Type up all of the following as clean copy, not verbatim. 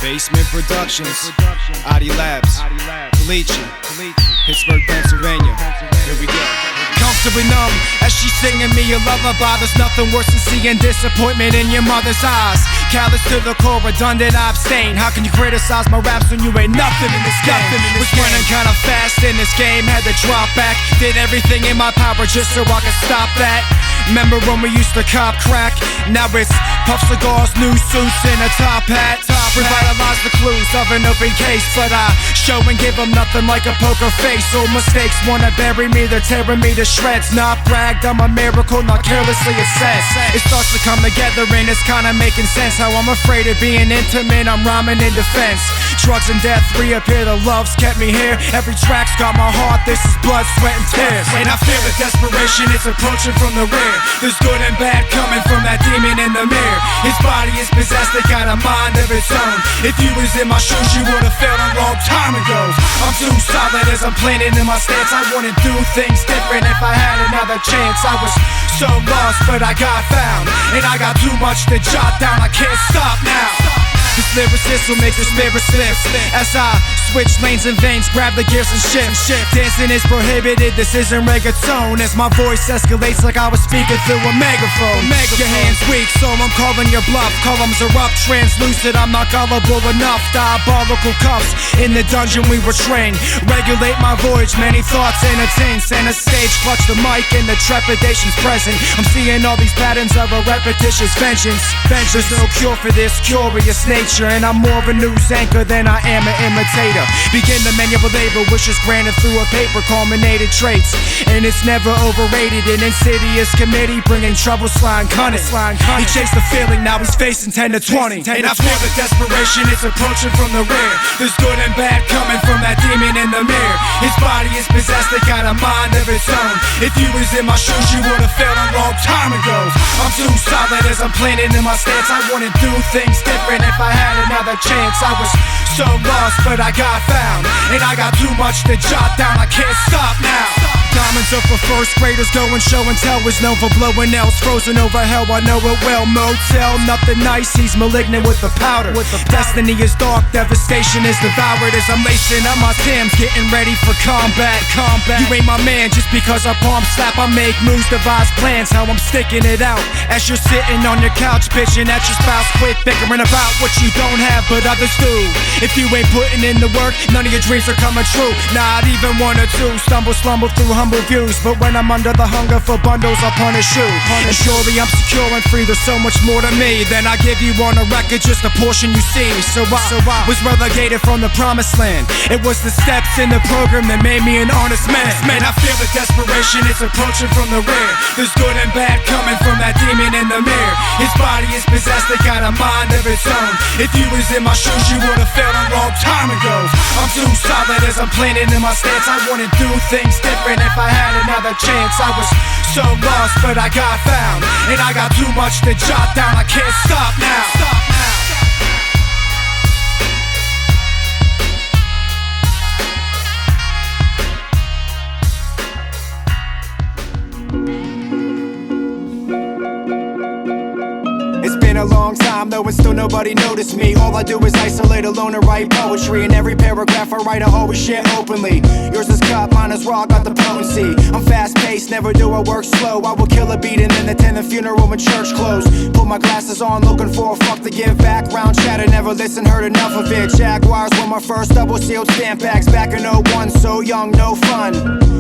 Basement Productions, Adi Labs, Colicchie, Pittsburgh, Pennsylvania. Here we go. Comfortably numb as she's singing me a lullaby. There's nothing worse than seeing disappointment in your mother's eyes. Callous to the core, redundant, I abstain. How can you criticize my raps when you ain't nothing in this game? Was running kinda fast in this game, had to drop back. Did everything in my power just so I could stop that. Remember when we used to cop crack? Now it's puff cigars, new suits, and a top hat. Revitalize the clues of an open case, but I show and give them nothing like a poker face. All mistakes wanna bury me, they're tearing me to shreds. Not bragged, I'm a miracle, not carelessly assessed. It starts to come together and it's kinda making sense. How I'm afraid of being intimate, I'm rhyming in defense. Drugs and death reappear, the love's kept me here. Every track's got my heart, this is blood, sweat, and tears. And I feel the desperation, it's approaching from the rear. There's good and bad coming from that demon in the mirror. His body is possessed, it got a mind of its own. If you was in my shoes, you would've felt a long time ago. I'm too solid as I'm planning in my stance. I wanna do things different if I had another chance. I was so lost, but I got found, and I got too much to jot down, I can't stop now. This lyricist will make the spirit slip as I switch lanes and veins, grab the gears and shift. Dancing is prohibited, this isn't reggaeton. As my voice escalates like I was speaking through a megaphone. Your hand's weak, so I'm calling your bluff. Columns are up, translucid, I'm not gullible enough. Diabolical cuffs, in the dungeon we were trained. Regulate my voyage, many thoughts entertain. Center stage, clutch the mic and the trepidation's present. I'm seeing all these patterns of a repetitious vengeance. There's no cure for this curious nature, and I'm more of a news anchor than I am an imitator. Begin the manual labor, wishes granted through a paper, culminated traits. And it's never overrated, an insidious committee bringing trouble, slime cunning. He chased the feeling, now he's facing 10 to 20. And I feel the desperation, it's approaching from the rear. There's good and bad coming from that demon in the mirror. His body is possessed, it got a mind of its own. If you was in my shoes, you would've felt a long time ago. I'm too solid as I'm planning in my stance. I wanna do things different if I had another chance. I was so lost, but I got found, and I got too much to jot down, I can't stop now. Diamonds up for first graders, going show and tell. Was known for blowing else, frozen over hell, I know it well. Motel, nothing nice, he's malignant with the powder. Destiny is dark, devastation is devoured. As I'm lacing up my Timbs, getting ready for combat. You ain't my man just because I palm slap. I make moves, devise plans, how I'm sticking it out. As you're sitting on your couch, bitching at your spouse. Quit bickering about what you don't have, but others do. If you ain't putting in the work, none of your dreams are coming true. Not even one or two, slumble through humble views. But when I'm under the hunger for bundles, I'll punish you. And surely I'm secure and free, there's so much more to me than I give you on a record, just a portion you see. So I was relegated from the promised land. It was the steps in the program that made me an honest man. Man, I feel the desperation, it's approaching from the rear. There's good and bad coming from that demon in the mirror. His body is possessed, it got a mind of its own. If you was in my shoes, you would've felt a long time ago. I'm too solid as I'm planning in my stance. I wanna do things different if I had another chance. I was so lost, but I got found, and I got too much to jot down, I can't stop now. It's been a long time though, and still nobody noticed me. All I do is isolate alone and write poetry. In every paragraph I write, I always share openly. Yours is cut, mine is raw, got the potency. I'm fast paced, never do I work slow. I will kill a beat and then attend the funeral when church closed. Put my glasses on, looking for a fuck to give. Background chatter, never listened, heard enough of it. Jaguars were my first double sealed stamp bags back in 01. So young, no fun.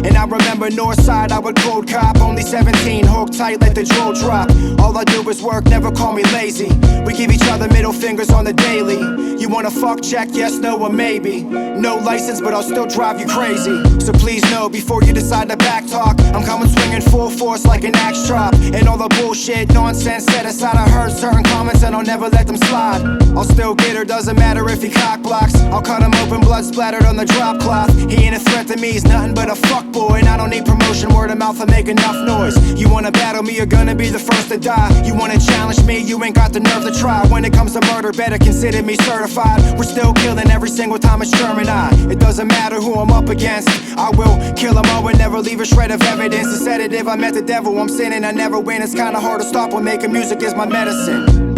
And I remember Northside, I would cold cop. Only 17, hooked tight like the drill drop. All I do is work, never call me lazy. We give each other middle fingers on the daily. You wanna fuck, check, yes, no, or maybe. No license, but I'll still drive you crazy. So please know, before you decide to back talk, I'm coming swinging full force like an axe drop. And all the bullshit, nonsense set aside, I heard certain comments and I'll never let them slide. I'll still get her, doesn't matter if he cock blocks. I'll cut him open, blood splattered on the drop cloth. He ain't a threat to me, he's nothing but a fuck boy. And I don't need promotion, word of mouth, I make enough noise. You wanna battle me, you're gonna be the first to die. You wanna challenge me, you ain't got the nerve to try. When it comes to murder, better consider me certified. We're still killing every single time it's German eye. It doesn't matter who I'm up against, I will kill them all and never leave a shred of evidence. A sedative, I met the devil, I'm sinning, I never win. It's kinda hard to stop when making music is my medicine.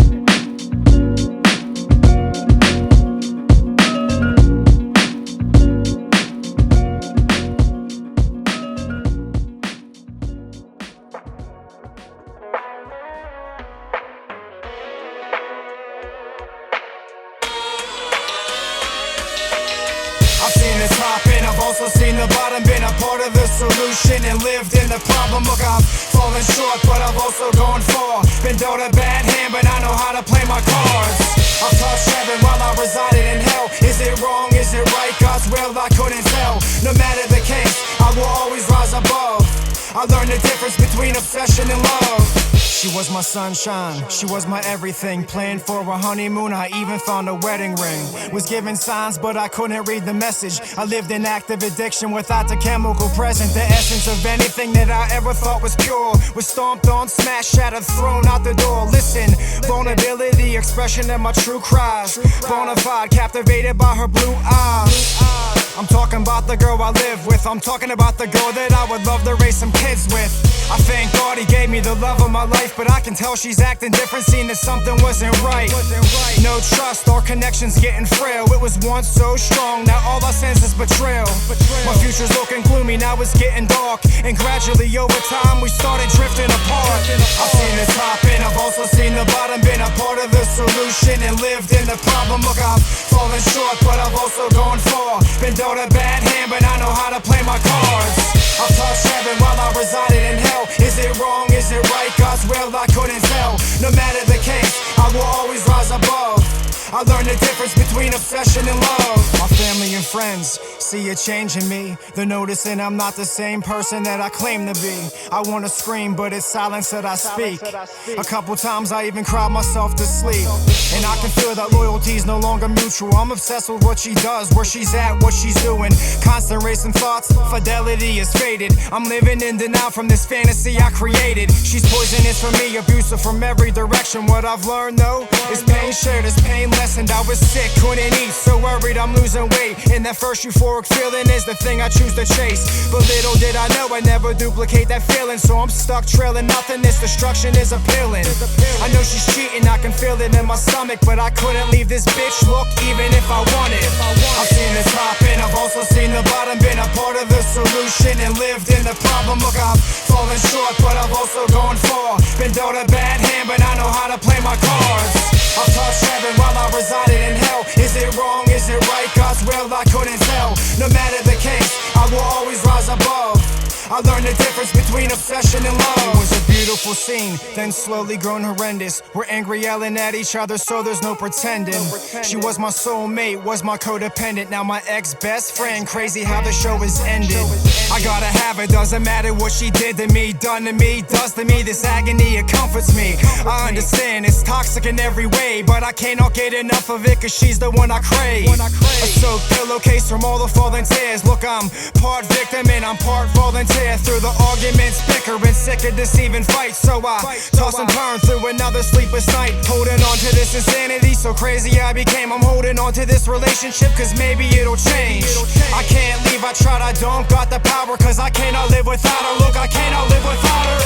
also seen the bottom, been a part of the solution, and lived in the problem. Look, I've fallen short, but I've also gone far. Been dealt a bad hand, but I know how to play my cards. I've touched heaven while I resided in hell. Is it wrong? Is it right? God's will, I couldn't tell. No matter the case, I will always rise above. I learned the difference between obsession and love. She was my sunshine, she was my everything. Planned for a honeymoon, I even found a wedding ring. Was given signs, but I couldn't read the message. I lived in active addiction without the chemical present. The essence of anything that I ever thought was pure was stomped on, smashed, shattered, thrown out the door. Listen, vulnerability, expression of my true cries. Bonafide, captivated by her blue eyes. I'm talking about the girl I live with. I'm talking about the girl that I would love to raise some kids with. I thank God he gave me the love of my life, but I can tell she's acting different, seeing that something wasn't right. No trust, our connection's getting frail. It was once so strong, now all I sense is betrayal. My future's looking gloomy, now it's getting dark, and gradually over time we started drifting apart. I've seen the top and I've also seen the bottom, been a part of the solution and lived in the problem. Look, I've fallen short, but I've also gone far. Been dealt a bad hand, but I know how to play my cards. I've touched heaven while I resided in hell. Is it wrong? Is it right? God's will, I couldn't tell. No matter the case, I will always rise above. I learned the difference between obsession and love. My family and friends see a change in me. They're noticing I'm not the same person that I claim to be. I wanna scream, but it's silence that I speak. A couple times I even cried myself to sleep. And I can feel that loyalty's no longer mutual. I'm obsessed with what she does, where she's at, what she's doing. Constant racing thoughts, fidelity is faded. I'm living in denial from this fantasy I created. She's poisonous for me, abusive from every direction. What I've learned though is pain shared, is pain lessened. I was sick, couldn't eat, so worried I'm losing weight. And that first euphoric feeling is the thing I choose to chase. But little did I know I'd never duplicate that feeling. So I'm stuck trailing nothing, this destruction is appealing. I know she's cheating, I can feel it in my stomach, but I couldn't leave this bitch, look, even if I wanted. I've seen the top and I've also seen the bottom, been a part of the solution and lived in the problem. Look, I've fallen short, but I've also gone far. Been dealt a bad hand, but I know how to play my cards. I've touched heaven while I resided in hell. Is it wrong? Is it right? God's will, I couldn't tell. No matter the case, I will always rise above. I learned the difference between obsession and love. It was a beautiful scene, then slowly grown horrendous. We're angry, yelling at each other, so there's no pretending. She was my soulmate, was my codependent. Now my ex-best friend, crazy how the show is ended. I gotta have it, doesn't matter what she did to me, done to me, does to me. This agony, it comforts me. I understand it's toxic in every way, but I cannot get enough of it, cause she's the one I crave. A soaked pillowcase from all the fallen tears. Look, I'm part victim and I'm part volunteer. Through the arguments, bickering, sick of deceiving fights. So I toss and turn through another sleepless night, holding on to this insanity. So crazy I became, I'm holding on to this relationship, cause maybe it'll change. I can't leave, I tried, I don't got the power, cause I cannot live without her. Look, I cannot live without her.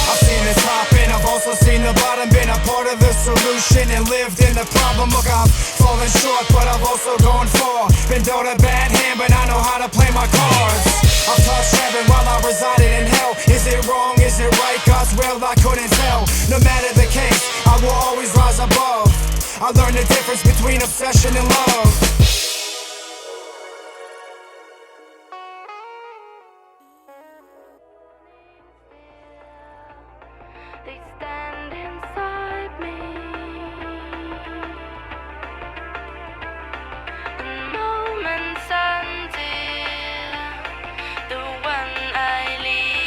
I've seen the top and I've also seen the bottom, been a part of the solution and lived in the problem. Look, I've fallen short, but I've also gone far. Been dealt a bad hand, but I know how to play my cards. I've touched heaven while I resided in hell. Is it wrong? Is it right? God's will, I couldn't tell. No matter the case, I will always rise above. I learned the difference between obsession and love. They stand inside me, in moments until the one I leave.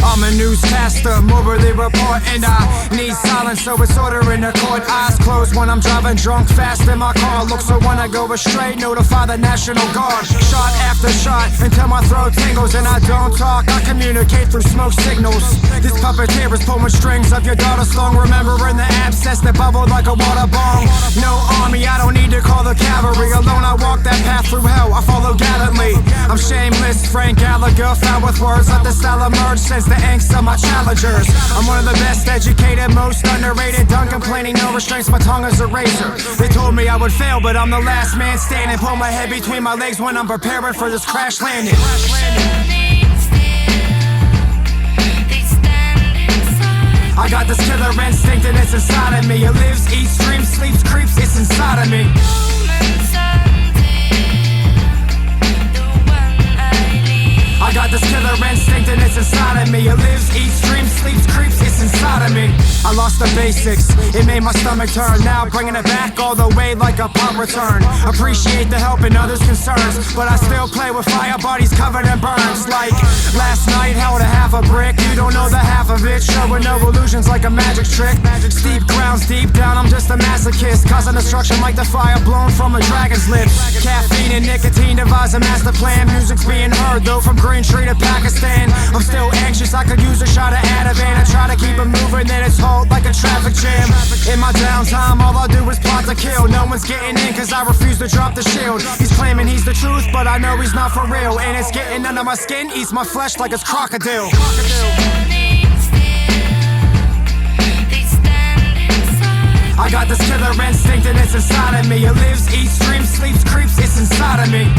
I'm a newscaster, morally report, and I need silence, so it's order in the court. Eyes closed when I'm driving drunk, fast in my car. Look, so when I go astray, notify the National Guard. Shot after shot, until my throat tingles, and I don't talk, I communicate through smoke signals. This puppeteer is pulling strings of your daughter's song, remembering the abscess that bubbled like a water bomb. No army, I don't need to call the cavalry. Alone I walk that path through hell, I follow gallantly. I'm shameless, Frank Gallagher, found with words, let the style emerge since the angst of my challengers. I'm one of the best educated, most underrated, done complaining, no restraints, my tongue is a razor. They told me I would fail, but I'm the last man standing. Pull my head between my legs when I'm preparing for this crash landing. I got this killer instinct and it's inside of me. It lives, eats, dreams, sleeps, creeps, it's inside of me. me. It lives, eats, dreams, sleeps, creeps, it's inside of me. I lost the basics, it made my stomach turn. Now bringing it back all the way like a punt return. Appreciate the help in others' concerns, but I still play with fire, bodies covered in burns. Like last night, held a half a brick. You don't know the half of it, showing no illusions like a magic trick. Steep grounds deep down, I'm just a masochist, causing destruction like the fire blown from a dragon's lips. Caffeine and nicotine devise a master plan. Music's being heard though from Green Tree to Pakistan. I'm still anxious, I could use a shot of Ativan. I try to keep it moving, then it's halt like a traffic jam. In my downtime, all I do is plot to kill. No one's getting in cause I refuse to drop the shield. He's claiming he's the truth, but I know he's not for real. And it's getting under my skin, eats my flesh like it's crocodile. I got this killer instinct and it's inside of me. It lives, eats, dreams, sleeps, creeps, it's inside of me.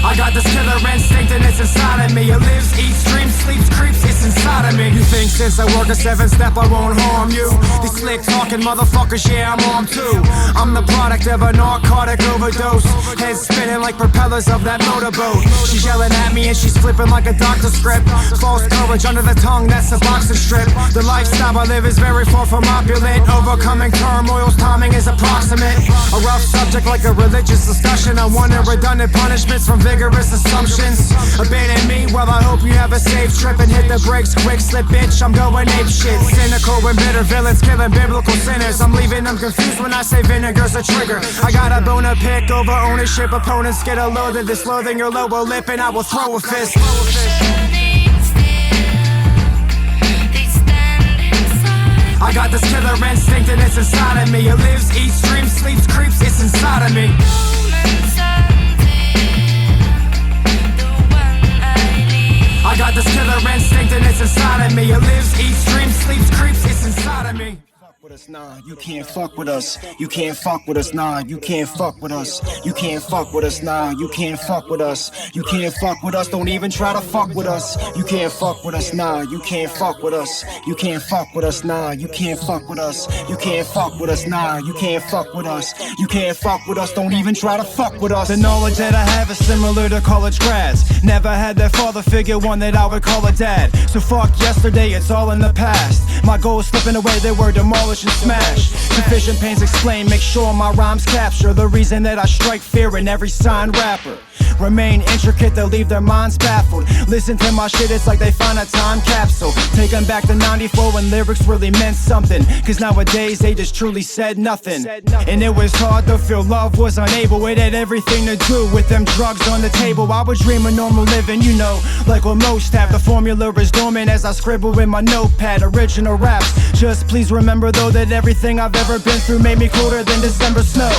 I got this killer instinct and it's inside of me. It lives, eats, dreams, sleeps, creeps, it's inside of me. You think since I work a 7-step I won't harm you? These slick talking motherfuckers, yeah, I'm armed too. I'm the product of a narcotic overdose. Head spinning like propellers of that motorboat. She's yelling at me and she's flipping like a doctor script. False courage under the tongue, that's a boxing strip. The lifestyle I live is very far from opulent. Overcoming turmoil's timing is approximate. A rough subject like a religious discussion. I wanted redundant punishments from vigorous assumptions. Abandon me, well I hope you have a safe trip. And hit the brakes quick, slip bitch, I'm going ape shit. Cynical and bitter villains killing biblical sinners. I'm leaving them confused when I say vinegar's a trigger. I got a bone to pick over ownership. Opponents get a load of this loathing your lower lip and I will throw a fist. I got this killer instinct and it's inside of me. It lives, eats, dreams, sleeps, creeps, it's inside of me. I got this killer instinct and it's inside of me. It lives, eats, dreams, sleeps, creeps, it's inside of me. With us, nah, you can't fuck with us. You can't fuck with us, nah, you can't fuck with us. You can't fuck with us, nah, you can't fuck with us. You can't fuck with us, don't even try to fuck with us. You can't fuck with us, nah, you can't fuck with us. You can't fuck with us, nah, you can't fuck with us. You can't fuck with us, nah, you can't fuck with us. You can't fuck with us, don't even try to fuck with us. The knowledge that I have is similar to college grads. Never had that father figure, one that I would call a dad. So fuck yesterday, it's all in the past. My goals slipping away, they were demolished and smash. Sufficient pains explain, make sure my rhymes capture the reason that I strike fear in every signed rapper. Remain intricate, they'll leave their minds baffled. Listen to my shit, it's like they find a time capsule. Take them back to 94 when lyrics really meant something. Cause nowadays they just truly said nothing. And it was hard to feel love was unable. It had everything to do with them drugs on the table. I would dream of normal living, you know, like what most have. The formula is dormant as I scribble in my notepad. Original raps, just please remember though that everything I've ever been through made me colder than December snow.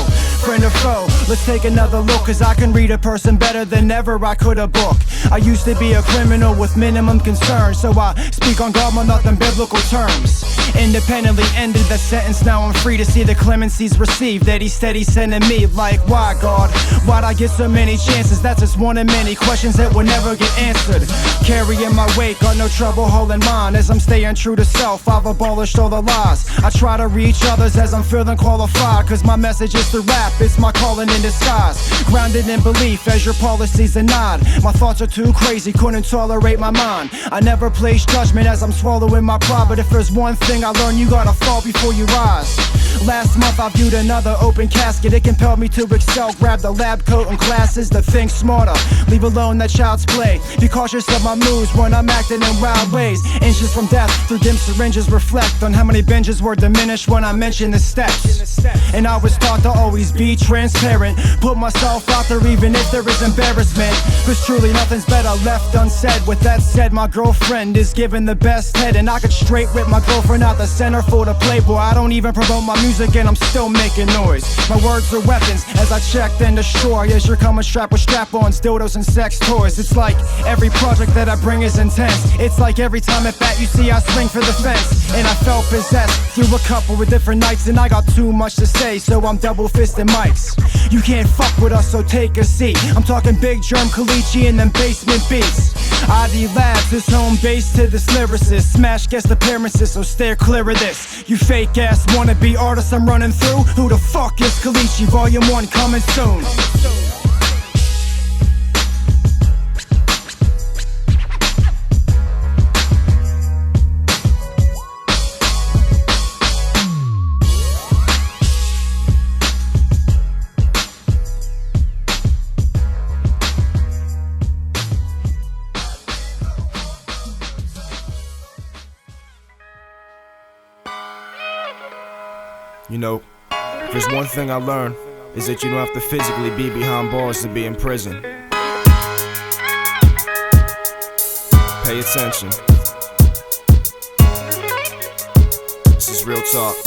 Friend or foe, let's take another look. Cause I can read a person better than ever I could a book. I used to be a criminal with minimum concern, so I speak on God more nothing biblical terms. Independently ended the sentence, now I'm free to see the clemencies received that he's steady sending me. Like, why God? Why'd I get so many chances? That's just one of many questions that will never get answered. Carrying my weight, got no trouble holding mine. As I'm staying true to self, I've abolished all the lies. I try to reach others as I'm feeling qualified. Cause my message is through rap, it's my calling in disguise. Grounded in belief as your policies are nod. My thoughts are too crazy, couldn't tolerate my mind. I never place judgment as I'm swallowing my pride. But if there's one thing I learned, you gotta fall before you rise. Last month I viewed another open casket. It compelled me to excel, grab the lab coat and classes to think smarter. Leave alone that child's play. Be cautious of my moves when I'm acting in wild ways. Inches from death through dim syringes reflect on how many binges were diminished when I mentioned the steps. And I was taught to always be transparent, put myself out there even if there is embarrassment. Cause truly nothing's better left unsaid. With that said, my girlfriend is giving the best head. And I could straight whip my girlfriend out the centerfold of Playboy. I don't even promote my music and I'm still making noise. My words are weapons as I check and destroy. As you're coming strapped with strap-ons, dildos and sex toys. It's like every project that I bring is intense. It's like every time at bat you see I swing for the fence. And I felt possessed through a couple of different nights. And I got too much to say, so I'm double-fisting mics. You can't fuck with us, so take a seat. I'm talking big germ Colicchie and them basement beats. ID Labs is home base to this lyricist. Smash guest appearances, so steer clear of this. You fake ass wannabe artists I'm running through. Who the fuck is Colicchie? Volume 1 coming soon. You know, if there's one thing I learned, is that you don't have to physically be behind bars to be in prison. Pay attention. This is real talk.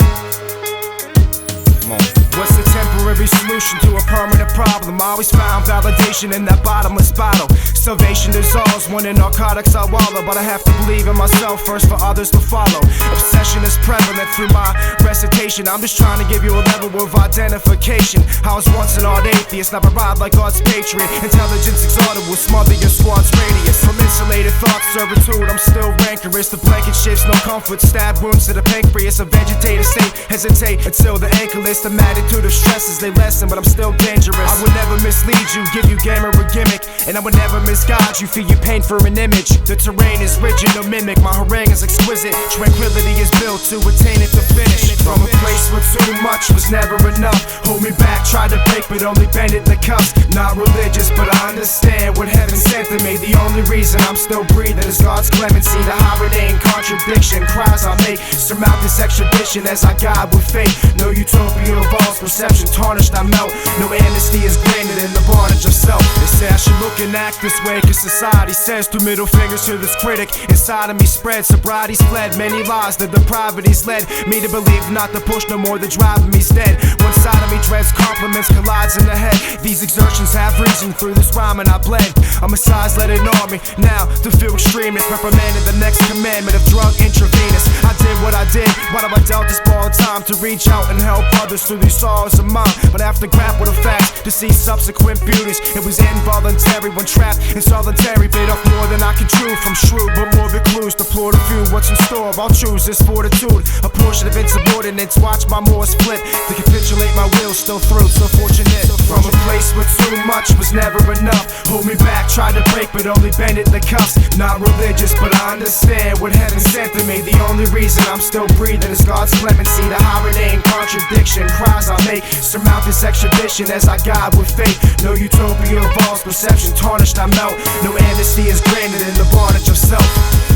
Come on. What's the temporary solution to a permanent problem? I always found validation in that bottomless bottle. Salvation dissolves when in narcotics I wallow, but I have to believe in myself first for others to follow. Obsession is prevalent through my recitation. I'm just trying to give you a level of identification. I was once an art atheist, now I ride like God's patriot. Intelligence exalted will smother your squad's radius. From insulated thought servitude, I'm still rancorous. The blanket shifts, no comfort, stab wounds to the pancreas. A vegetative state, hesitate until the anchor list. The magnitude of stresses they lessen, but I'm still dangerous. I would never mislead you, give you game or a gimmick, and I would never misguide you, feel you pain for an image. The terrain is rigid, no mimic, my harangue is exquisite. Tranquility is built to attain it to finish. From a place where too much was never enough, hold me back, tried to break but only bended the cuffs. Not religious, but I understand what heaven sent to me. The only reason I'm still breathing is God's clemency. The hibernate contradiction, cries I make, surmount this extradition as I guide with faith. No utopia of false perception, tarnished I melt. No amnesty is granted in the bondage of self. They say I should look and act this way, cause society says. Two middle fingers to this critic, inside of me spread. Sobriety's fled, many lies, the depravities led me to believe not to push no more, the driving me's dead. One side of me dreads compliments, collides in the head. These exertions have reason, through this rhyme and I bled. A massage let it on me, now to feel extremist. Reprimanded the next commandment of drug intravenous. I did what I did, why do I doubt this borrowed time to reach out and help others through these sorrows of mine? But after grapple the facts, to see subsequent beauties, it was involuntary when trapped in solitary. Bit off more than I can chew from shrewd, but more recluse. Deplored a few, what's in store? I'll choose this fortitude. A portion of insubordinates watch my more split. To capitulate my will, still through, so fortunate. From a place where too much was never enough, hold me back, tried to break but only bended the cuffs. Not religious, but I understand what heaven sent to me. The only reason I'm still breathing is God's clemency. The hibernate contradiction, cries I make, surmount this extradition as I guide with faith. No utopia of false perception, tarnished I melt. No amnesty is granted in the bondage of self.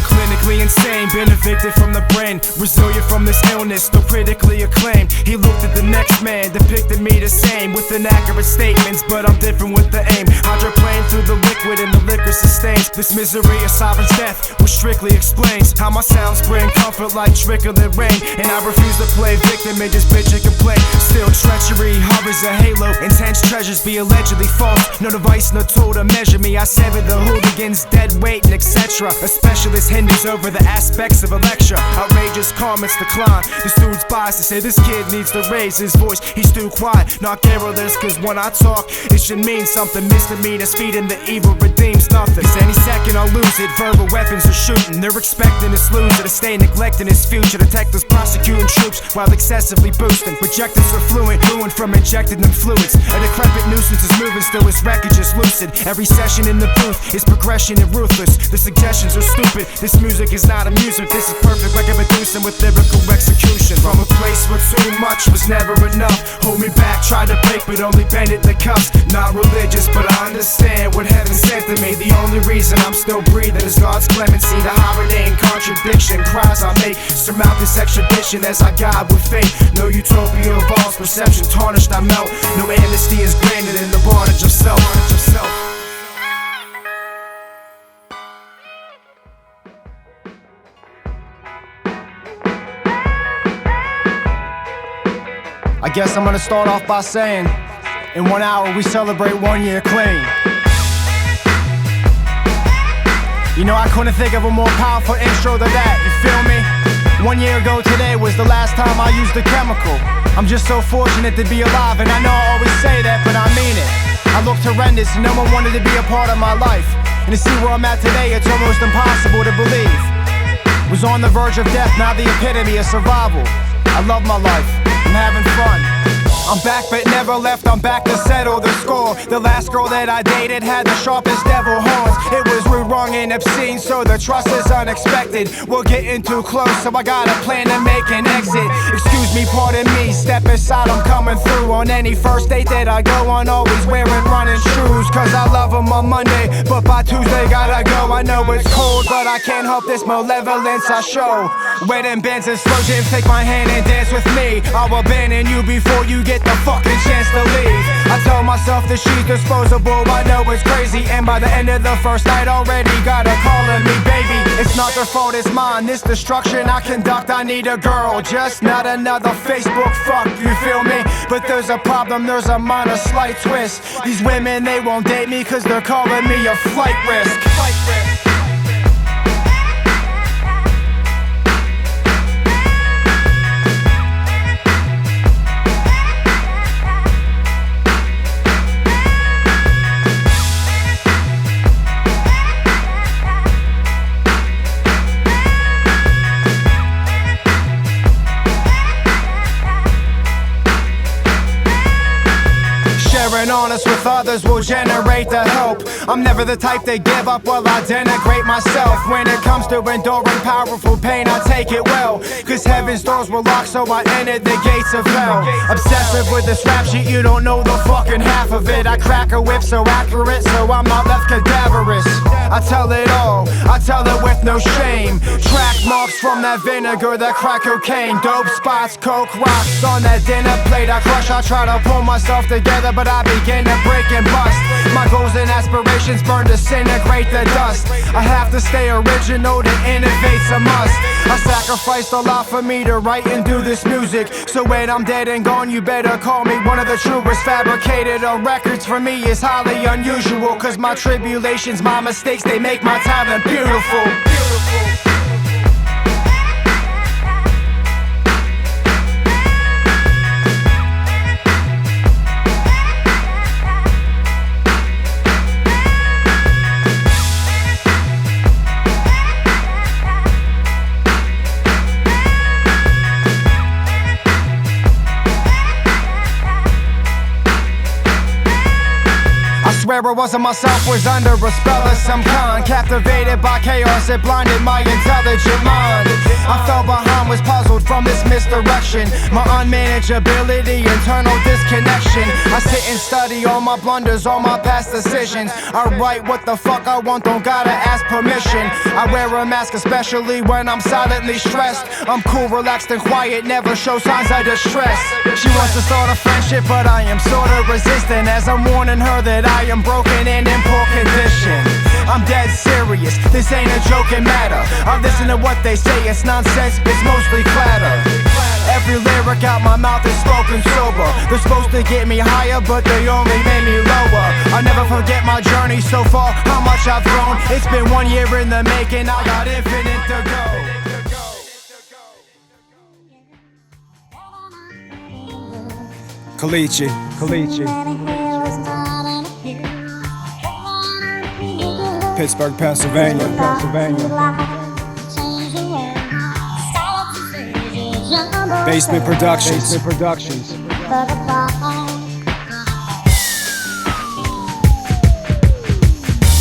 Clinically insane, been evicted from the brain. Resilient from this illness, though critically acclaimed. He looked at the next man, depicted me the same, with inaccurate statements, but I'm different with the aim. Hydroplane through the liquid and the liquor sustains this misery of sovereign's death, which strictly explains how my sounds bring comfort like trickling rain. And I refuse to play victim and just bitch and complain. Still treachery hovers a halo, intense treasures be allegedly false. No device, no tool to measure me. I sever the hooligans, dead weight and etc. A specialist hinders over the aspects of a lecture. Outrageous comments decline. This dude's biased to say this kid needs to raise his voice. He's too quiet, not garrulous, cause when I talk it should mean something. Misdemeanors feeding the evil redeems nothing. Cause any second I'll lose it, verbal weapons are shooting. They're expecting this loser to stay neglecting his future. Detectives prosecuting troops while excessively boosting. Projectors are fluent, ruined from injecting them fluids. A decrepit nuisance is moving, still his wreckage is lucid. Every session in the booth is progression and ruthless. The suggestions are stupid, this music is not amusement. This is perfect like a producing with lyrical execution. From a place where too much was never enough, hold me back, tried to break but only bended the cuffs. Not religious, but I understand what heaven sent to me. The only reason I'm still breathing is God's clemency. The hibernate contradiction, cries I make, surmount this extradition as I guide with faith. No utopia of false perception, tarnished I melt. No amnesty is granted in the bondage of self. I guess I'm gonna start off by saying, in 1 hour we celebrate 1 year clean. You know, I couldn't think of a more powerful intro than that, you feel me? 1 year ago today was the last time I used a chemical. I'm just so fortunate to be alive, and I know I always say that, but I mean it. I looked horrendous and no one wanted to be a part of my life. And to see where I'm at today, it's almost impossible to believe. Was on the verge of death, now the epitome of survival. I love my life, I'm having fun. I'm back but never left, I'm back to settle the score. The last girl that I dated had the sharpest devil horns. It was rude, wrong, and obscene, so the trust is unexpected. We're getting too close, so I got a plan to make an exit. Excuse me, pardon me, step aside, I'm coming through. On any first date that I go on, always wearing running shoes. Cause I love them on Monday, but by Tuesday gotta go. I know it's cold, but I can't help this malevolence I show. Wedding bands and slow jams, take my hand and dance with me. I'll abandon you before you get the fucking chance to leave. I tell myself that she's disposable, I know it's crazy. And by the end of the first night already got her calling me baby. It's not their fault, it's mine. This destruction I conduct, I need a girl, just not another Facebook fuck, you feel me? But there's a problem, there's a minor slight twist. These women, they won't date me cause they're calling me a flight risk. Sharing honest with others will generate the help. I'm never the type to give up while I denigrate myself. When it comes to enduring powerful pain, I take it well. Cause heaven's doors were locked, so I entered the gates of hell. Obsessive with this rap shit, you don't know the fucking half of it. I crack a whip so accurate, so I'm not left cadaverous. I tell it all, I tell it with no shame. Track marks from that vinegar, that crack cocaine. Dope spots, coke rocks on that dinner plate. I crush, I try to pull myself together, but I begin to break and bust. My goals and aspirations burn, disintegrate the dust. I have to stay original, to innovate's a must. I sacrificed a lot for me to write and do this music. So when I'm dead and gone, you better call me one of the truest. Fabricated on records for me is highly unusual. Cause my tribulations, my mistakes, they make my talent beautiful. I swear it wasn't myself, was under a spell of some kind. Captivated by chaos, it blinded my intelligent mind. I fell behind, was puzzled from this misdirection. My unmanageability, internal disconnection. I sit and study all my blunders, all my past decisions. I write what the fuck I want, don't gotta ask permission. I wear a mask especially when I'm silently stressed. I'm cool, relaxed and quiet, never show signs of distress. She wants to start a friendship, but I am sorta resistant. As I'm warning her that I am broken and in poor condition. I'm dead serious, this ain't a joking matter. I listen to what they say, it's nonsense, it's mostly clatter. Every lyric out my mouth is spoken sober. They're supposed to get me higher, but they only made me lower. I'll never forget my journey so far, how much I've grown. It's been 1 year in the making, I got infinite to go. Colicchie. Pittsburgh, Pennsylvania. Basement Productions.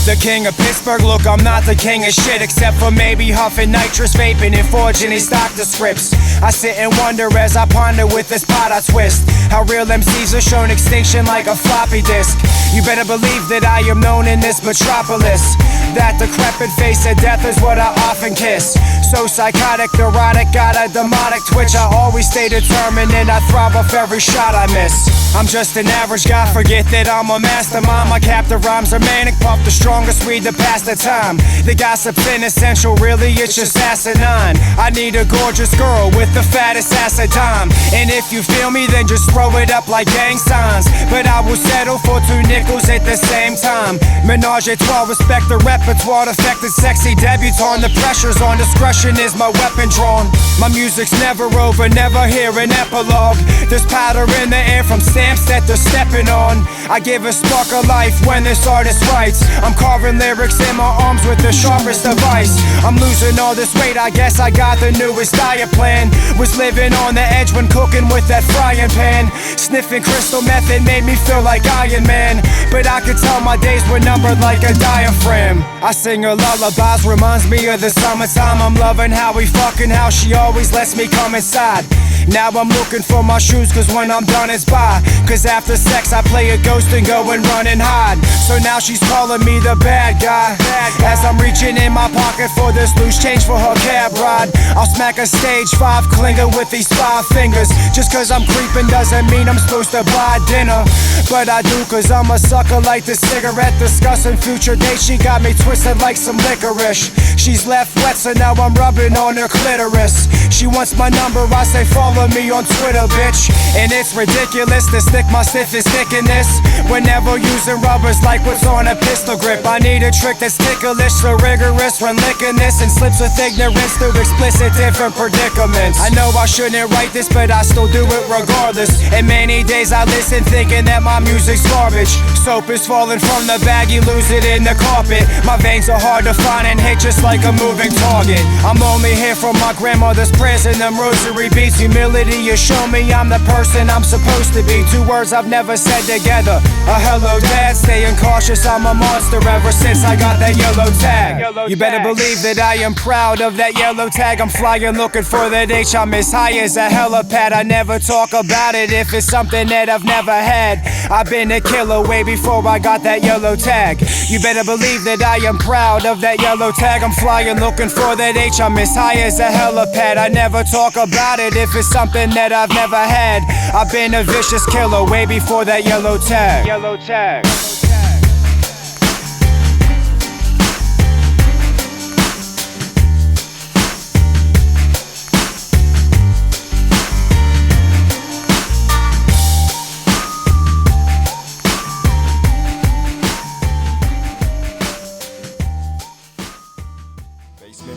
The king of Pittsburgh, look, I'm not the king of shit, except for maybe huffing nitrous, vaping, and forging these doctor scripts. I sit and wonder as I ponder with this pot I twist, how real MCs are shown extinction like a floppy disk. You better believe that I am known in this metropolis. That decrepit face of death is what I often kiss. So psychotic, neurotic, got a demonic twitch. I always stay determined and I thrive off every shot I miss. I'm just an average guy, forget that I'm a mastermind. My captive rhymes are manic, pump the strongest weed to pass the time. The gossip's inessential, really it's just asinine. I need a gorgeous girl with the fattest ass of dime. And if you feel me, then just throw it up like gang signs. But I will settle for 2 nickels at the same time. Menage a trois, respect the repertoire, affected sexy debutante. The pressure's on, discretion passion is my weapon drawn. My music's never over, never hear an epilogue. There's powder in the air from stamps that they're stepping on. I give a spark of life when this artist writes. I'm carving lyrics in my arms with the sharpest device. I'm losing all this weight, I guess I got the newest diet plan. Was living on the edge when cooking with that frying pan. Sniffing crystal method made me feel like Iron Man, but I could tell my days were numbered like a diaphragm. I sing her lullabies, reminds me of the summertime. I'm loving how we fucking, how she always lets me come inside. Now I'm looking for my shoes, cause when I'm done it's bye. Cause after sex I play a ghost and go and run and hide. So now she's calling me the bad guy, as I'm reaching in my pocket for this loose change for her cab ride. I'll smack a stage 5 clinger with these 5 fingers. Just cause I'm creeping doesn't mean I'm supposed to buy dinner, but I do cause I'm a sucker like the cigarette. Discussing future dates, she got me twisted like some licorice. She's left wet, so now I'm rubbing on her clitoris. She wants my number, I say follow me on Twitter, bitch. And it's ridiculous to stick my stiffest dick in this. Whenever using rubbers like what's on a pistol grip. I need a trick that's ticklish, so rigorous when licking this, and slips with ignorance through explicit different predicaments. I know I shouldn't write this, but I still do it regardless. And many days I listen thinking that my music's garbage. Soap is falling from the bag, you lose it in the carpet. My veins are hard to find and hit just like a moving target. I'm only here from my grandmother's prayers and them rosary beats. Humility, you show me I'm the person I'm supposed to be. 2 words I've never said together. A hello dad, staying cautious, I'm a monster ever since I got that yellow tag. You better believe that I am proud of that yellow tag. I'm flying looking for that H, I'm as high as a helipad. I never talk about it if it's something that I've never had. I've been a killer way before I got that yellow tag. You better believe that I am proud of that yellow tag. I'm flying looking for that H, I'm as high as a helipad. I never talk about it if it's something that I've never had. I've been a vicious killer way before that yellow tag. Yellow tag.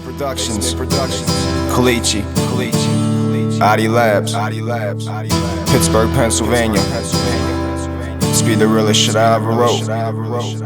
Productions, Colicchie, It Labs, Pittsburgh, Pennsylvania. This be the realest shit I ever wrote.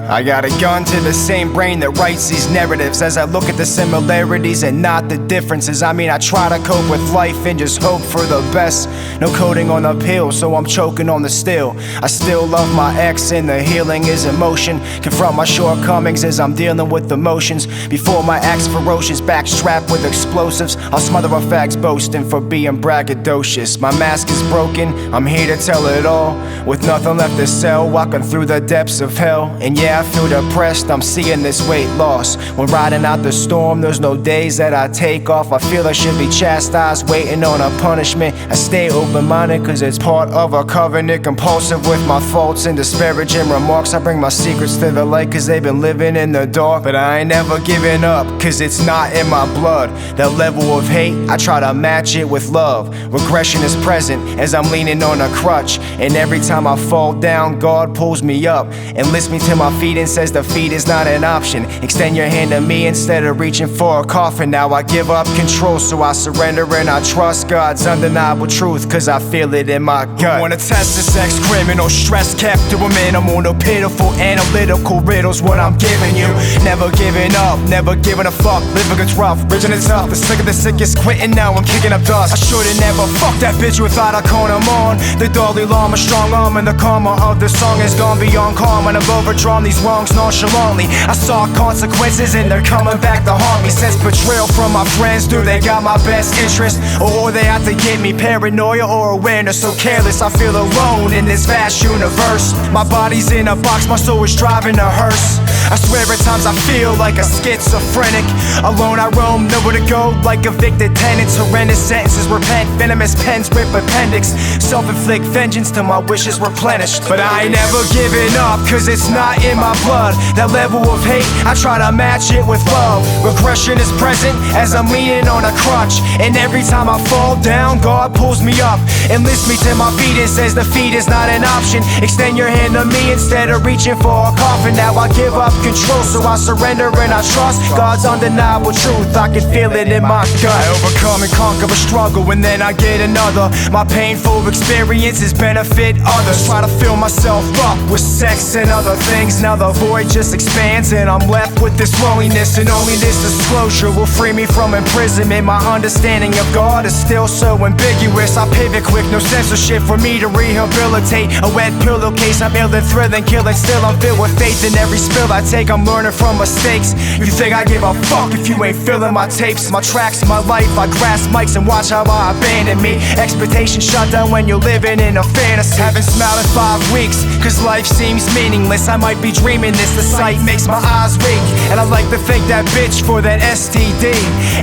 I got a gun to the same brain that writes these narratives, as I look at the similarities and not the differences. I mean, I try to cope with life and just hope for the best. No coating on the pill, so I'm choking on the still. I still love my ex and the healing is emotion. Confront my shortcomings as I'm dealing with emotions. Before my acts ferocious, back strapped with explosives, I'll smother a fags boasting for being braggadocious. My mask is broken, I'm here to tell it all, with nothing left to sell, walking through the depths of hell. And yeah, I feel depressed, I'm seeing this weight loss. When riding out the storm, there's no days that I take off. I feel I should be chastised, waiting on a punishment. I stay open-minded cause it's part of a covenant. Compulsive with my faults and disparaging remarks. I bring my secrets to the light cause they've been living in the dark. But I ain't never giving up cause it's not in my blood. That level of hate, I try to match it with love. Regression is present as I'm leaning on a crutch. And every time I fall down, God pulls me up and lifts me to my feet and says defeat is not an option. Extend your hand to me instead of reaching for a coffin. Now I give up control, so I surrender and I trust God's undeniable truth, cause I feel it in my gut. I wanna test this ex-criminal, stress kept to a minimum. No pitiful analytical riddles what I'm giving you. Never giving up, never giving a fuck. Living gets rough, bridging it's tough. The sick of the sickest quitting, now I'm kicking up dust. I should've never fucked that bitch without a condom on. The Dalai Lama, strong arm, and the karma of the song has gone beyond calm. And I've overdrawn these wrongs nonchalantly. I saw consequences and they're coming back to haunt me. Sense betrayal from my friends, do they got my best interest? Or they out to get me, paranoia or awareness? So careless, I feel alone in this vast universe. My body's in a box, my soul is driving a hearse. I swear at times I feel like a schizophrenic. Alone I roam, nowhere to go, like evicted tenants. Horrendous sentences repent, venomous pens rip appendix. Self-inflict vengeance till my wishes replenished. But I ain't never giving up, cause it's not in my blood. That level of hate, I try to match it with love. Regression is present as I'm leaning on a crutch, and every time I fall down, God pulls me up and lifts me to my feet and says defeat is not an option. Extend your hand to me instead of reaching for a coffin. Now I give up control, so I surrender and I trust God's undeniable truth. I can feel it in my gut. I overcome and conquer a struggle, and then I get another. My painful experiences benefit others. Try to fill myself up with sex and other things. Now the void just expands and I'm left with this loneliness, and only this disclosure will free me from imprisonment. My understanding of God is still so ambiguous. I pivot quick, no censorship for me to rehabilitate. A wet pillowcase, I'm ill and thrilling, killing. Still I'm filled with faith in every spill I take. I'm learning from mistakes. You think I give a fuck if you ain't feeling my tapes, my tracks, my life. I grasp mics and watch how I abandon me. Expectations shut down when you're living in a fantasy. Haven't smiled in 5 weeks, cause life seems meaningless. I might be dreaming this, the sight makes my eyes weak. And I like to thank that bitch for that STD.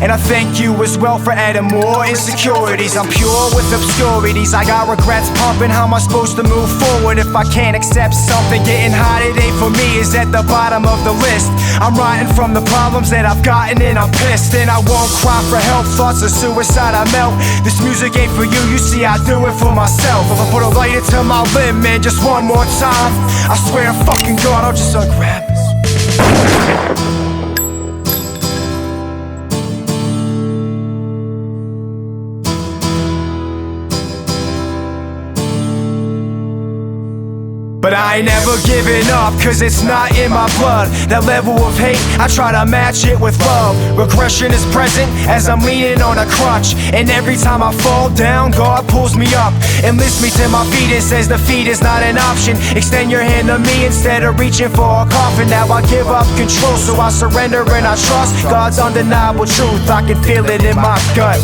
And I thank you as well for adding more insecurities. I'm pure with obscurities, I got regrets pumping. How am I supposed to move forward if I can't accept something? Getting hot, it ain't for me, is at the bottom of the list. I'm writing from the problems that I've gotten and I'm pissed. And I won't cry for help, thoughts of suicide I melt. This music ain't for you, you see I do it for myself. If I put a light into my limb, man, just one more time, I swear to fucking God, I'll just ungrab this. But I ain't never giving up, cause it's not in my blood. That level of hate, I try to match it with love. Regression is present as I'm leaning on a crutch, and every time I fall down, God pulls me up and lifts me to my feet and says defeat is not an option. Extend your hand to me instead of reaching for a coffin. Now I give up control, so I surrender and I trust God's undeniable truth. I can feel it in my gut.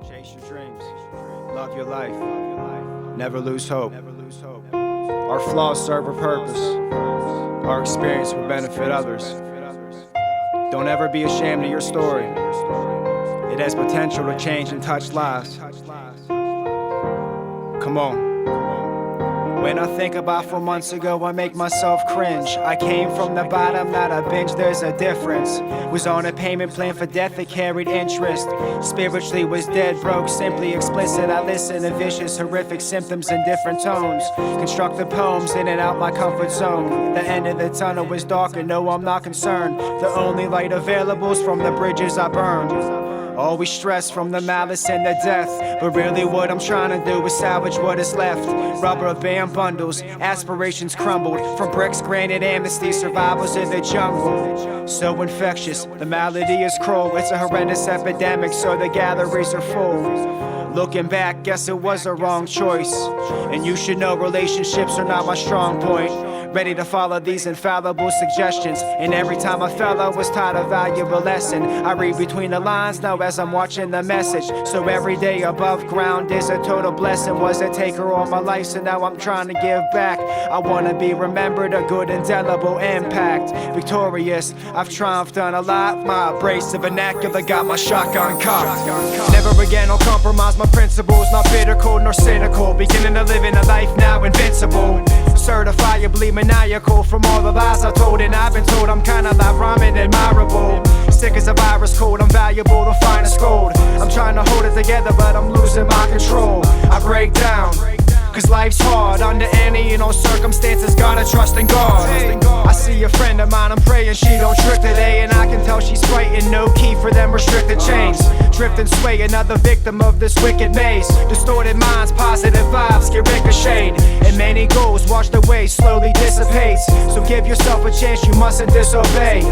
Chase your dreams, love your life, never lose hope. Our flaws serve a purpose, our experience will benefit others. Don't ever be ashamed of your story, it has potential to change and touch lives. Come on. When I think about 4 months ago, I make myself cringe. I came from the bottom, not a binge, there's a difference. Was on a payment plan for death that carried interest. Spiritually was dead broke, simply explicit. I listen to vicious, horrific symptoms in different tones. Constructed poems in and out my comfort zone. The end of the tunnel was dark and no, I'm not concerned. The only light available is from the bridges I burned. Always stressed from the malice and the death, but really what I'm trying to do is salvage what is left. Rubber band bundles, aspirations crumbled. From bricks, granite amnesty, survivors in the jungle. So infectious, the malady is cruel. It's a horrendous epidemic, so the galleries are full. Looking back, guess it was a wrong choice. And you should know relationships are not my strong point. Ready to follow these infallible suggestions. And every time I fell, I was taught a valuable lesson. I read between the lines now as I'm watching the message. So every day above ground is a total blessing. Was a taker all my life, so now I'm trying to give back. I wanna be remembered, a good indelible impact. Victorious, I've triumphed on a lot. My abrasive vernacular got my shotgun cocked. Never again I'll compromise my principles. Not bitter, cold, nor cynical. Beginning to live in a life now invincible. Certifiably maniacal from all the lies I told, and I've been told I'm kinda like rhyming admirable. Sick as a virus cold, I'm valuable, the finest gold. I'm trying to hold it together, but I'm losing my control. I break down, cause life's hard. Under any and all circumstances, gotta trust in God. I see a friend of mine, I'm praying she don't trip today, and I can tell she's frightened. No key for them restricted chains. Drift and sway, another victim of this wicked maze. Distorted minds, positive vibes get ricocheted, and many goals watch washed away, slowly dissipates. So give yourself a chance, you mustn't disobey.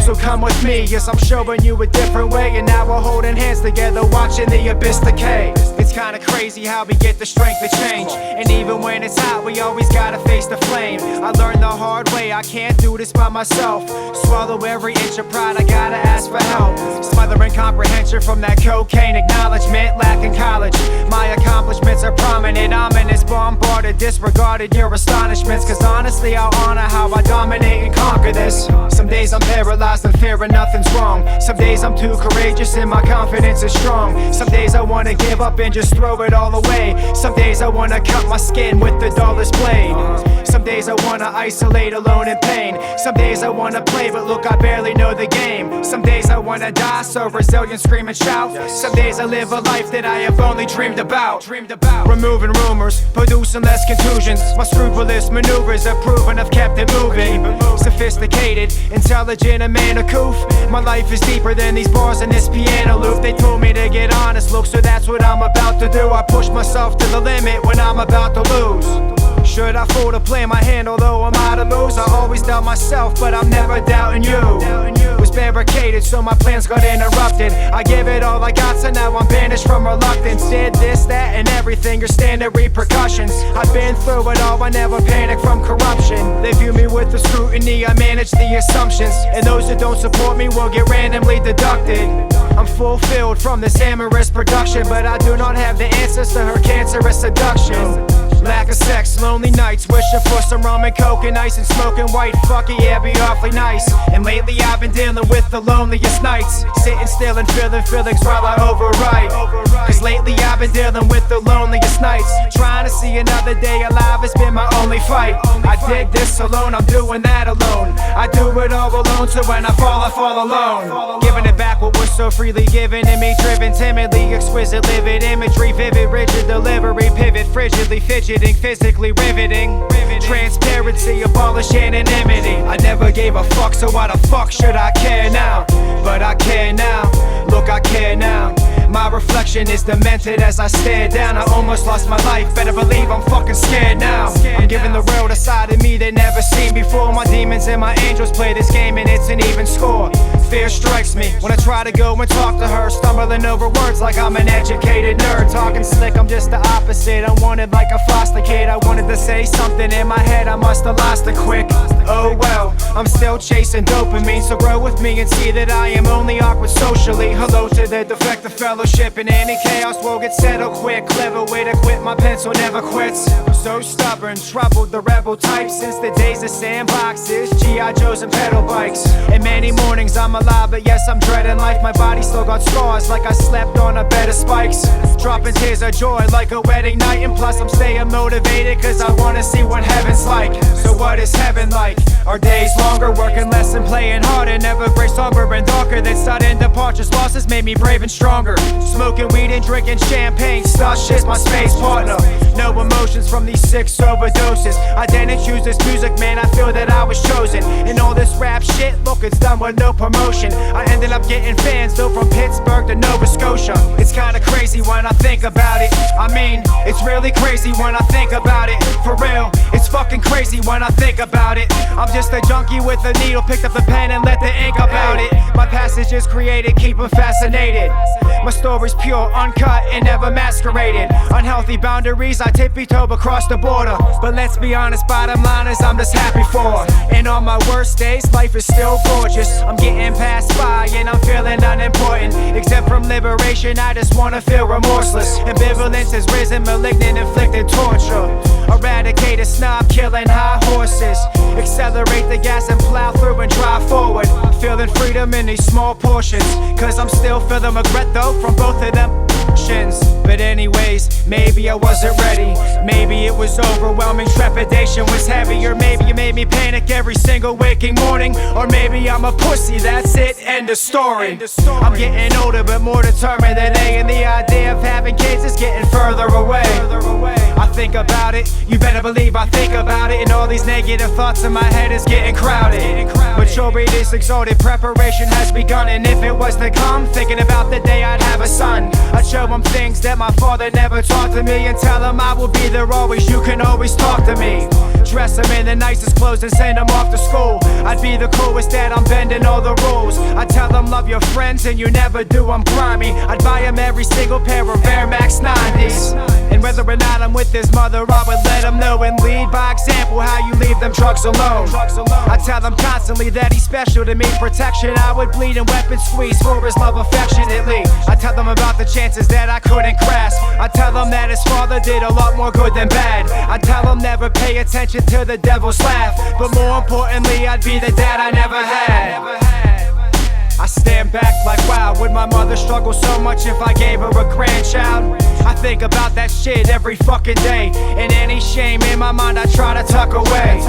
So come with me, yes, I'm showing you a different way. And now we're holding hands together, watching the abyss decay. It's kinda crazy how we get the strength to change. And even when it's hot, we always gotta face the flame. I learned the hard way, I can't do this by myself. Swallow every inch of pride, I gotta ask for help. Smothering comprehension from that cocaine acknowledgement. Lacking college, my accomplishments are prominent. Ominous, bombarded, disregarded your astonishments. Cause honestly, I'll honor how I dominate and conquer this. Some days I'm paralyzed and fearing nothing's wrong. Some days I'm too courageous and my confidence is strong. Some days I wanna give up and just throw it all away. Some days I wanna cut my skin with the dullest blade. Some days I wanna isolate alone in pain. Some days I wanna play, but look, I barely know the game. Some days I wanna die, so resilient, scream and shout. Some days I live a life that I have only dreamed about. Removing rumors, producing less contusions. My scrupulous maneuvers have proven I've kept it moving. Sophisticated, intelligent, a man of coof. My life is deeper than these bars and this piano loop. They told me to get honest, look, so that's what I'm about to do. I push myself to the limit when I'm about to lose. Should I fold to play my hand although I'm out of moves? I always doubt myself, but I'm never doubting you. Was barricaded, so my plans got interrupted. I give it all I got, so now I'm banished from reluctance. Did this, that, and everything, your standard repercussions. I've been through it all, I never panic from corruption. They view me with the scrutiny, I manage the assumptions. And those that don't support me will get randomly deducted. I'm fulfilled from this amorous production, but I do not have the answers to her cancerous seduction. Lack of sex, lonely nights, wishing for some rum and coke and ice and smoking white. Fuck it, yeah, be awfully nice. And lately I've been dealing with the loneliest nights, sitting still and feeling feelings while I overwrite. Cause lately I've been dealing with the loneliest nights. Trying to see another day alive has been my only fight. I did this alone, I'm doing that alone. I do it all alone, so when I fall alone. Giving it back what was so freely given in me, driven timidly, exquisite, livid imagery, vivid, rigid delivery, pivot, frigidly, fidgeting, physically riveting. Transparency, abolish anonymity. I never gave a fuck, so why the fuck should I care now? But I care now, look, I care now. My reflection is demented as I stare down. I almost lost my life, better believe I'm fucking scared now. I'm giving the world a side of me they never seen before. My demons and my angels play this game and it's an even score. Fear strikes me when I try to go and talk to her, stumbling over words like I'm an educated nerd. Talking slick, I'm just the opposite. I'm wanted like a foster kid. I wanted to say something in my head, I must have lost it quick. Oh well, I'm still chasing dopamine, so grow with me and see that I am only awkward socially. Hello to the defective fellowship, and any chaos will get settled quick. Clever way to quit, my pencil never quits. So stubborn, troubled, the rebel type since the days of sandboxes, G.I. Joes and pedal bikes. And many mornings I'm alive, but yes, I'm dreading life. My body still got scars like I slept on a bed of spikes. Dropping tears of joy like a wedding night, and plus I'm staying motivated cause I wanna see what heaven's like. So what is heaven like? Our days longer, working less and playing harder. Never gray, somber and darker than sudden departures. Losses made me brave and stronger. Smoking weed and drinking champagne, Stash is my space partner. No emotions from these 6 overdoses. I didn't choose this music, man, I feel that I was chosen. And all this rap shit, look, it's done with no promotion. I ended up getting fans, though, from Pittsburgh to Nova Scotia. It's kinda crazy when I think about it. I mean, it's really crazy when I think about it. For real, it's fucking crazy when I think about it. I'm just a junkie with a needle, picked up the pen and let the ink about it. My passage is created, keep 'em fascinated. My story's pure, uncut, and never masqueraded. Unhealthy boundaries, I tippy-toe across the border. But let's be honest, bottom line is I'm just happy for. And on my worst days, life is still gorgeous. I'm getting passed by and I'm feeling unimportant. Exempt from liberation, I just wanna feel remorseless. Ambivalence has risen, malignant, inflicted torture. Eradicate a snob, killing high horses. Accelerate the gas and plow through and drive forward. Feeling freedom in these small portions. Cause I'm still feeling regret though from both of them. But anyways, maybe I wasn't ready. Maybe it was overwhelming, trepidation was heavy. Or maybe you made me panic every single waking morning. Or maybe I'm a pussy, that's it, end of story. I'm getting older but more determined than A, and the idea of having kids is getting further away. I think about it, you better believe I think about it. And all these negative thoughts in my head is getting crowded. Maturity is exalted, preparation has begun. And if it was to come, thinking about the day I'd have a son, I'd show him things that my father never taught to me, and tell him I will be there always, you can always talk to me. dress them in the nicest clothes and send them off to school. I'd be the coolest dad, I'm bending all the rules. I'd tell them love your friends and you never do, I'm grimy. I'd buy him every single pair of Air Max 90s. And whether or not I'm with his mother, I would let him know and lead by example how you leave them drugs alone. I tell him constantly that he's special to me, protection I would bleed and weapon squeeze for his love affectionately. I tell them about the chances that I couldn't grasp. I tell him that his father did a lot more good than bad. I tell him never pay attention to the devil's laugh, but more importantly I'd be the dad I never had. I stand back like wow, would my mother struggle so much if I gave her a grandchild? I think about that shit every fucking day, and any shame in my mind I try to tuck away.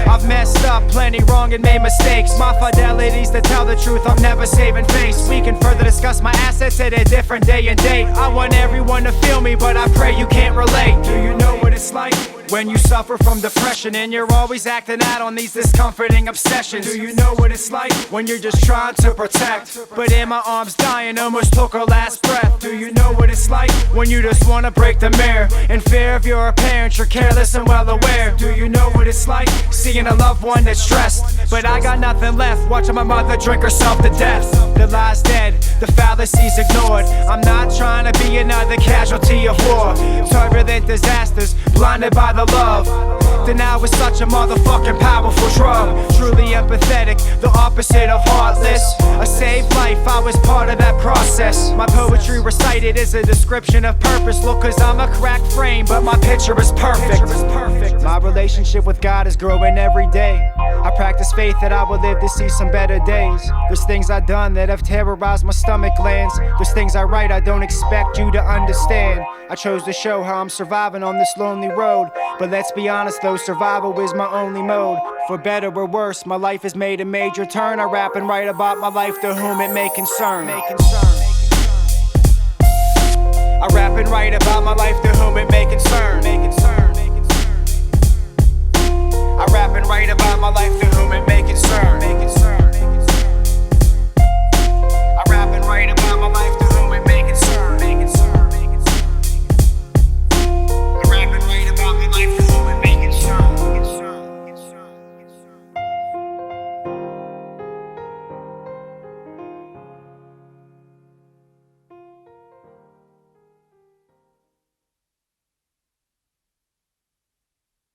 I've messed up plenty wrong and made mistakes. My fidelity's to tell the truth, I'm never saving face. We can further discuss my assets at a different day and date. I want everyone to feel me, but I pray you can't relate. Do you know what it's like when you suffer from depression and you're always acting out on these discomforting obsessions? Do you know what it's like when you're just trying to protect, but in my arms dying, almost took her last breath? Do you know what it's like when you just wanna break the mirror in fear of you're a parent, you're careless and well aware? Do you know what it's like seeing a loved one that's stressed, but I got nothing left, watching my mother drink herself to death? The lie's dead, the fallacy's ignored. I'm not trying to be another casualty of war, turbulent disasters, blinded by the love. Denial is such a motherfucking powerful drug. Truly empathetic, the opposite of heartless. A saved life, I was part of that process. My poetry recited is a description of purpose. Look, cause I'm a cracked frame, but my picture is perfect. My relationship with God is growing every day. I practice faith that I will live to see some better days. There's things I've done that have terrorized my stomach glands. There's things I write I don't expect you to understand. I chose to show how I'm surviving on this lonely road, but let's be honest though, survival is my only mode. For better or worse, my life has made a major turn. I rap and write about my life to whom it may concern. I rap and write about my life to whom it may concern.